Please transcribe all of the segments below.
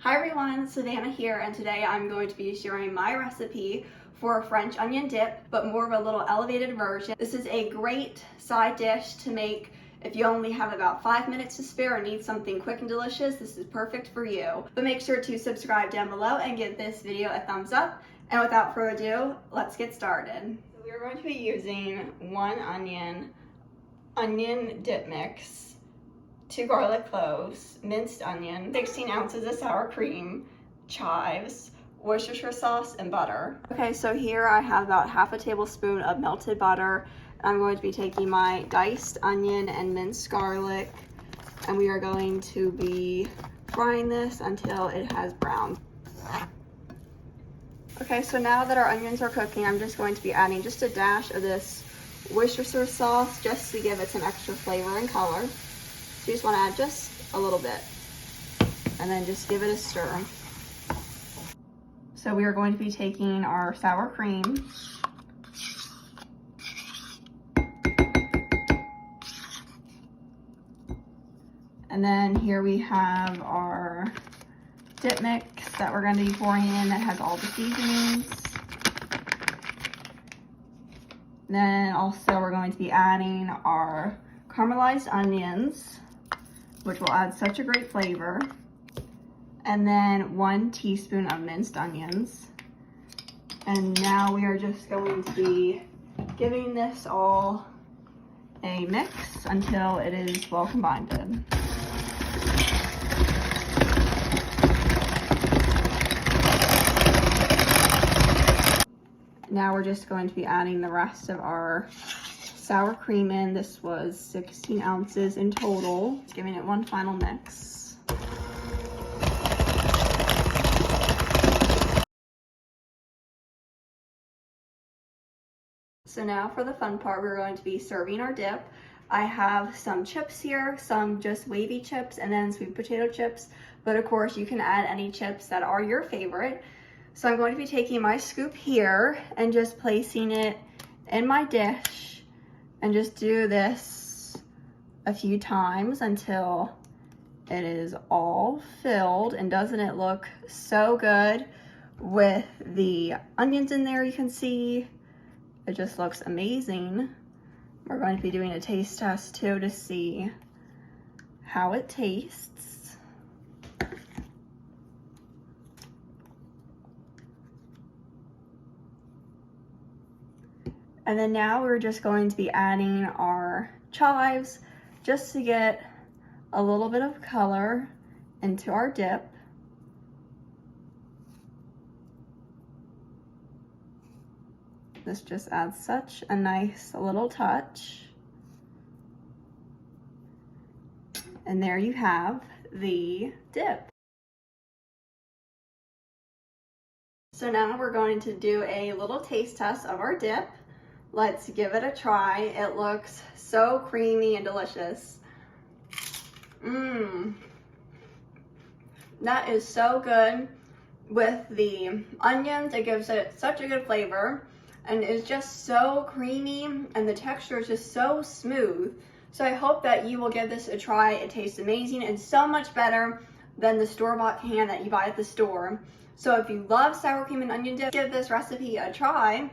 Hi everyone, Savannah here, and today I'm going to be sharing my recipe for a French onion dip, but more of a little elevated version. This is a great side dish to make if you only have about 5 minutes to spare and need something quick and delicious. This is perfect for you. But make sure to subscribe down below and give this video a thumbs up. And without further ado, let's get started. So we're going to be using 1 onion dip mix, 2 garlic cloves, minced onion, 16 ounces of sour cream, chives, Worcestershire sauce, and butter. Okay, so here I have about half a tablespoon of melted butter. I'm going to be taking my diced onion and minced garlic, and we are going to be frying this until it has browned. Okay, so now that our onions are cooking, I'm just going to be adding just a dash of this Worcestershire sauce just to give it some extra flavor and color. So you just want to add just a little bit and then just give it a stir. So we are going to be taking our sour cream, and then here we have our dip mix that we're going to be pouring in that has all the seasonings. Then also we're going to be adding our caramelized onions, which will add such a great flavor. And then 1 teaspoon of minced onions. And now we are just going to be giving this all a mix until it is well combined. Now we're just going to be adding the rest of our sour cream in. This was 16 ounces in total. Giving it one final mix. So now for the fun part, we're going to be serving our dip. I have some chips here, some just wavy chips, and then sweet potato chips. But of course, you can add any chips that are your favorite. So I'm going to be taking my scoop here and just placing it in my dish and just do this a few times until it is all filled. And doesn't it look so good with the onions in there? You can see it just looks amazing. We're going to be doing a taste test too to see how it tastes. And then now we're just going to be adding our chives just to get a little bit of color into our dip. This just adds such a nice little touch. And there you have the dip. So now we're going to do a little taste test of our dip. Let's give it a try. It looks so creamy and delicious. That is so good with the onions. It gives it such a good flavor, and it's just so creamy, and the texture is just so smooth. So I hope that you will give this a try. It tastes amazing and so much better than the store-bought can that you buy at the store. So if you love sour cream and onion dip, give this recipe a try.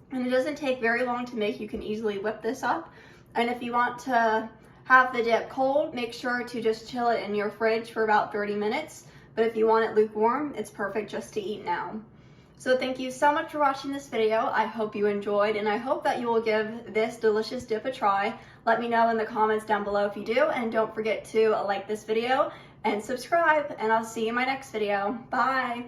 And it doesn't take very long to make. You can easily whip this up. And if you want to have the dip cold, make sure to just chill it in your fridge for about 30 minutes. But if you want it lukewarm, it's perfect just to eat now. So thank you so much for watching this video. I hope you enjoyed, and I hope that you will give this delicious dip a try. Let me know in the comments down below if you do, and don't forget to like this video and subscribe, and I'll see you in my next video. Bye!